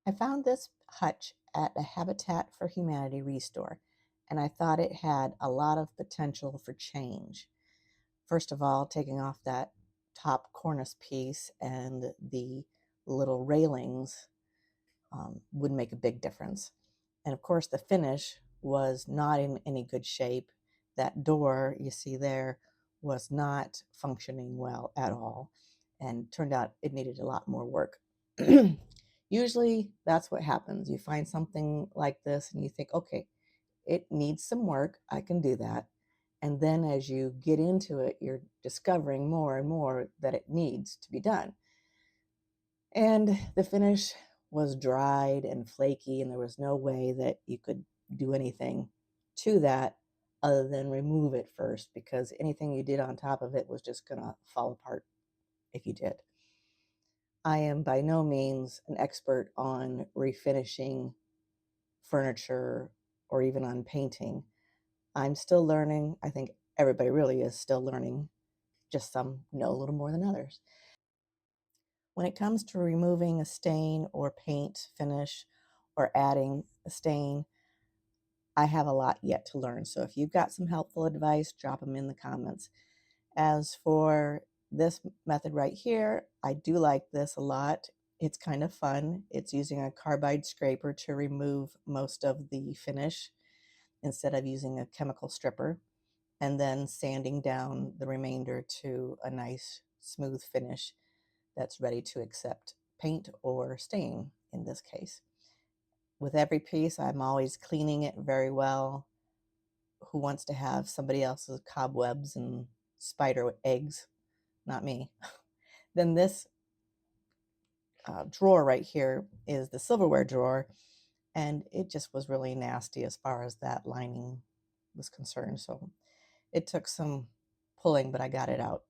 I found this hutch at a Habitat for Humanity restore, and I thought it had a lot of potential for change. First of all, taking off that top cornice piece and the little railings would make a big difference. And of course, the finish was not in any good shape. That door you see there was not functioning well at all, and turned out it needed a lot more work. Usually, that's what happens. You find something like this and you think, okay, it needs some work. I can do that. And then as you get into it, you're discovering more and more that it needs to be done. And the finish was dried and flaky, and there was no way that you could do anything to that other than remove it first, because anything you did on top of it was just going to fall apart if you did. I am by no means an expert on refinishing furniture or even on painting. I'm still learning. I think everybody really is still learning, just some know a little more than others. When it comes to removing a stain or paint finish or adding a stain, I have a lot yet to learn. So if you've got some helpful advice, drop them in the comments. As for this method right here, I do like this a lot. It's kind of fun. It's using a carbide scraper to remove most of the finish instead of using a chemical stripper, and then sanding down the remainder to a nice smooth finish that's ready to accept paint or stain in this case. With every piece, I'm always cleaning it very well. Who wants to have somebody else's cobwebs and spider eggs? Not me. Then this drawer right here is the silverware drawer, and it just was really nasty as far as that lining was concerned. So it took some pulling, but I got it out.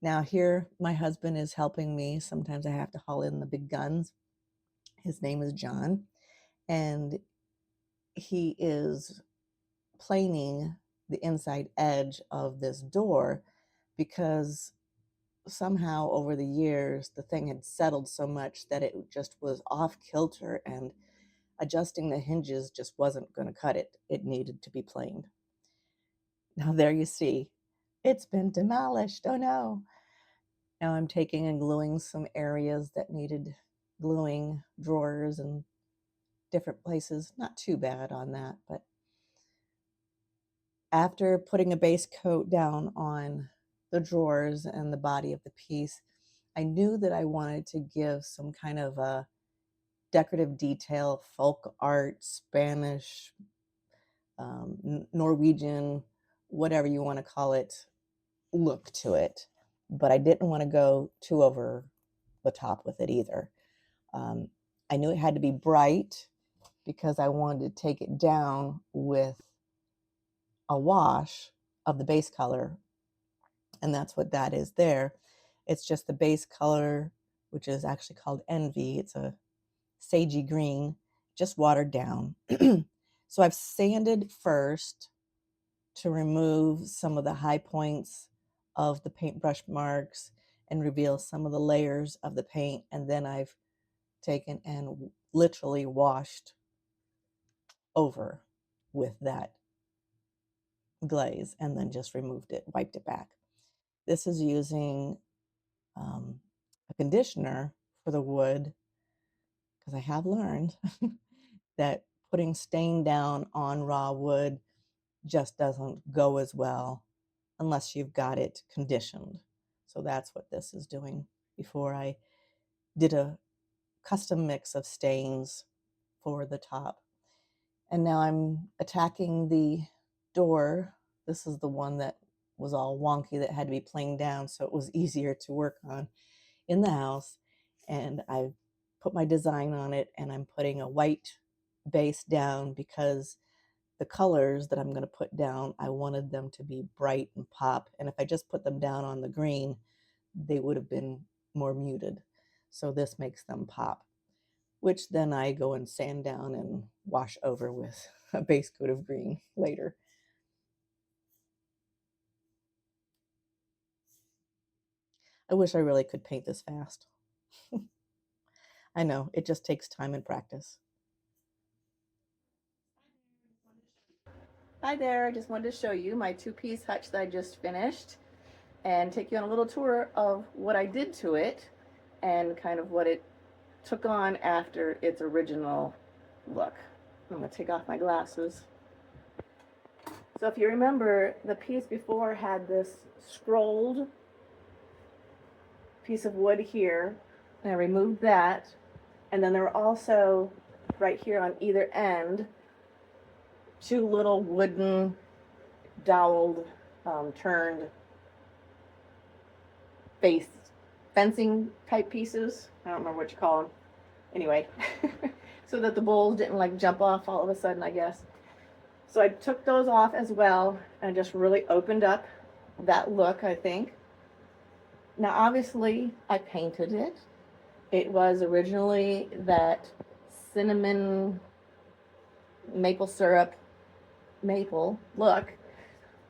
Now here, my husband is helping me. Sometimes I have to haul in the big guns. His name is John, and he is planing the inside edge of this door because somehow over the years the thing had settled so much that it just was off kilter, and adjusting the hinges just wasn't going to cut it. It needed to be planed. Now there you see, it's been demolished. Oh no. Now I'm taking and gluing some areas that needed gluing, drawers and different places. Not too bad on that, but after putting a base coat down on the drawers and the body of the piece, I knew that I wanted to give some kind of a decorative detail, folk art, Spanish, Norwegian, whatever you want to call it, look to it. But I didn't want to go too over the top with it either. Um, I knew it had to be bright because I wanted to take it down with a wash of the base color, and that's what that is there. It's just the base color, which is actually called Envy. It's a sagey green, just watered down. So I've sanded first to remove some of the high points of the paintbrush marks and reveal some of the layers of the paint. And then I've taken and literally washed over with that glaze and then just removed it, wiped it back. This is using a conditioner for the wood because I have learned that putting stain down on raw wood just doesn't go as well unless you've got it conditioned. So that's what this is doing before I did a custom mix of stains for the top. And now I'm attacking the door. This is the one that was all wonky that had to be planed down, so it was easier to work on in the house. And I put my design on it, and I'm putting a white base down because the colors that I'm going to put down, I wanted them to be bright and pop. And if I just put them down on the green, they would have been more muted. So this makes them pop, which then I go and sand down and wash over with a base coat of green later. I wish I really could paint this fast. I know, it just takes time and practice. Hi there, I just wanted to show you my two-piece hutch that I just finished and take you on a little tour of what I did to it and kind of what it took on after its original look. I'm going to take off my glasses. So if you remember, the piece before had this scrolled piece of wood here, and I removed that, and then there were also right here on either end two little wooden doweled turned face fencing type pieces. I don't remember what you call them. Anyway, so that the bowls didn't like jump off all of a sudden, I guess. So I took those off as well and just really opened up that look, I think. Now obviously I painted it. It was originally that cinnamon maple syrup maple look,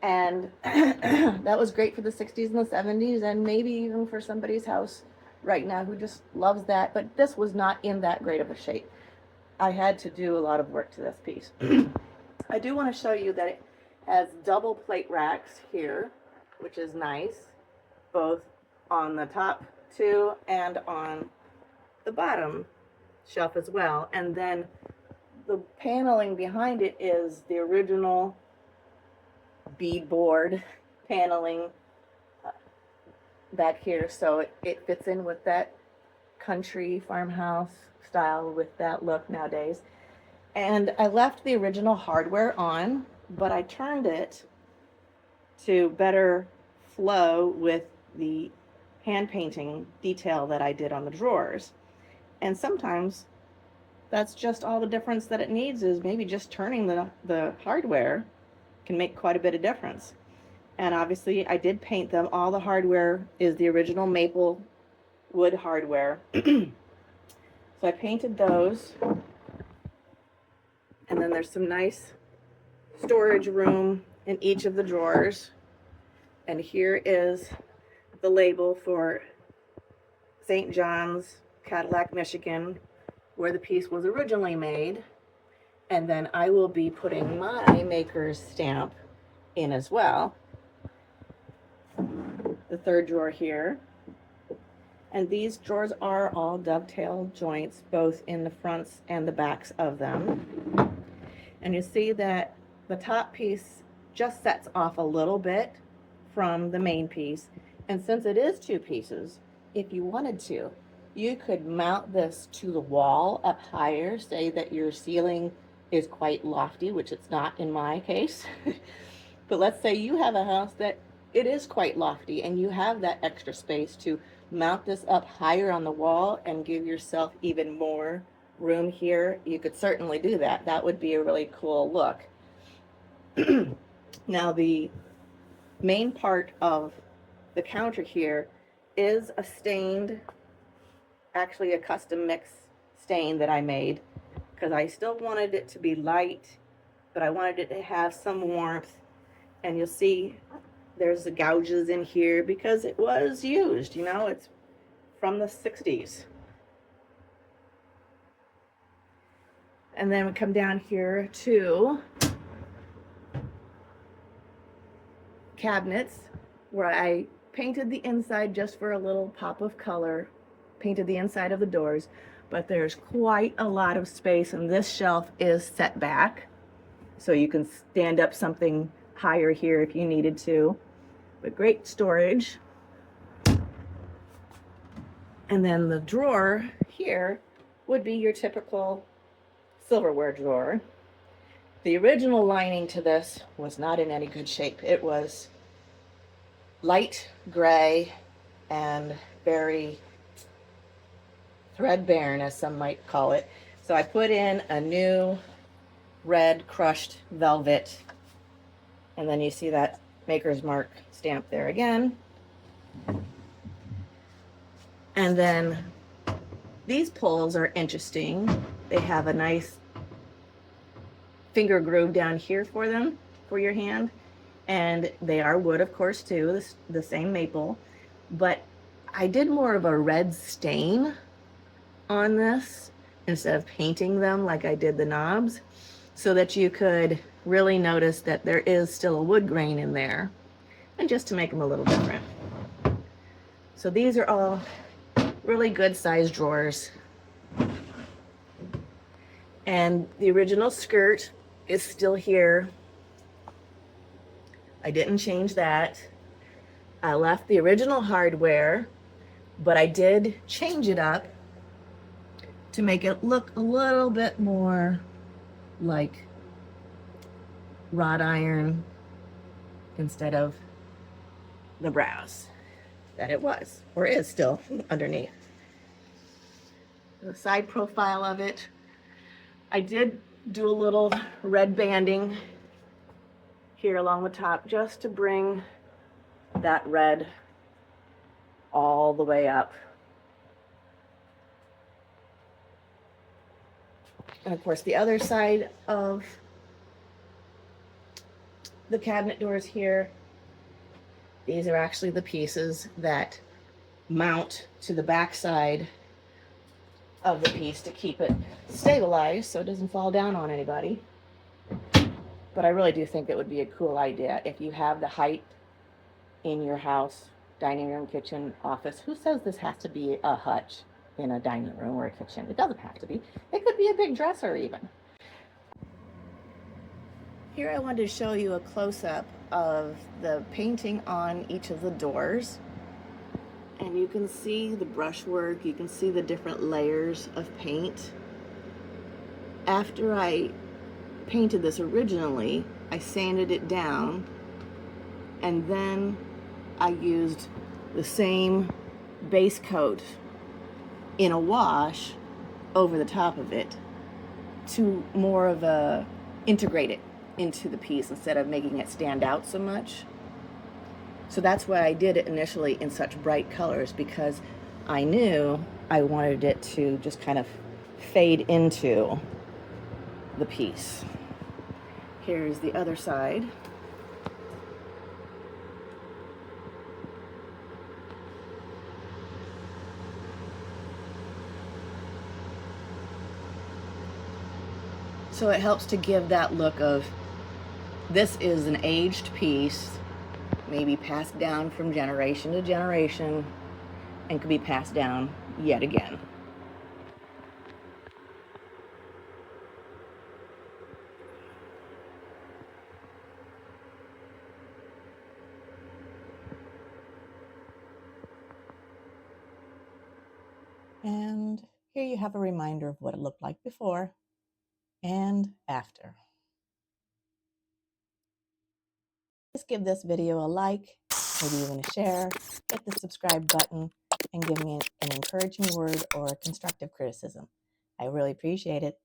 and that was great for the 60s and the 70s, and maybe even for somebody's house right now who just loves that, but this was not in that great of a shape. I had to do a lot of work to this piece. I do want to show you that it has double plate racks here, which is nice, both on the top two and on the bottom shelf as well. And then the paneling behind it is the original beadboard paneling back here, so it fits in with that country farmhouse style with that look nowadays. And I left the original hardware on, but I turned it to better flow with the hand painting detail that I did on the drawers. And sometimes that's just all the difference that it needs, is maybe just turning the hardware can make quite a bit of difference. And obviously I did paint them. All the hardware is the original maple wood hardware. So I painted those. And then there's some nice storage room in each of the drawers. And here is the label for St. John's, Cadillac, Michigan, where the piece was originally made. And then I will be putting my maker's stamp in as well. The third drawer here. And these drawers are all dovetail joints, both in the fronts and the backs of them. And you see that the top piece just sets off a little bit from the main piece. And since it is two pieces, if you wanted to, you could mount this to the wall up higher, say that your ceiling is quite lofty, which it's not in my case. But let's say you have a house that it is quite lofty and you have that extra space to mount this up higher on the wall and give yourself even more room here. You could certainly do that. That would be a really cool look. Now the main part of the counter here is a stained, actually a custom mix stain that I made, because I still wanted it to be light, but I wanted it to have some warmth. And you'll see there's the gouges in here because it was used, you know, it's from the 60s. And then we come down here to cabinets, where I painted the inside just for a little pop of color, painted the inside of the doors, but there's quite a lot of space, and this shelf is set back, so you can stand up something higher here if you needed to, but great storage. And then the drawer here would be your typical silverware drawer. The original lining to this was not in any good shape. It was light gray and very threadbare, as some might call it. So I put in a new red crushed velvet, and then you see that Maker's Mark stamp there again. And then these pulls are interesting. They have a nice finger groove down here for them, for your hand. And they are wood, of course, too, the same maple. But I did more of a red stain on this instead of painting them like I did the knobs, so that you could really notice that there is still a wood grain in there, and just to make them a little different. So these are all really good size drawers. And the original skirt is still here. I didn't change that. I left the original hardware, but I did change it up to make it look a little bit more like wrought iron instead of the brass that it was, or is still underneath. The side profile of it, I did do a little red banding here along the top just to bring that red all the way up. And of course, the other side of the cabinet doors here, these are actually the pieces that mount to the back side of the piece to keep it stabilized so it doesn't fall down on anybody. But I really do think it would be a cool idea if you have the height in your house, dining room, kitchen, office. Who says this has to be a hutch in a dining room or a kitchen? It doesn't have to be. It could be a big dresser even. Here I wanted to show you a close-up of the painting on each of the doors. And you can see the brushwork, you can see the different layers of paint. After I painted this originally, I sanded it down, and then I used the same base coat in a wash over the top of it to more of a integrate it into the piece instead of making it stand out so much. So that's why I did it initially in such bright colors, because I knew I wanted it to just kind of fade into the piece. Here's the other side. So it helps to give that look of, this is an aged piece, maybe passed down from generation to generation, and could be passed down yet again. And here you have a reminder of what it looked like before and after. Just give this video a like, maybe even a share, hit the subscribe button, and give me an encouraging word or a constructive criticism. I really appreciate it.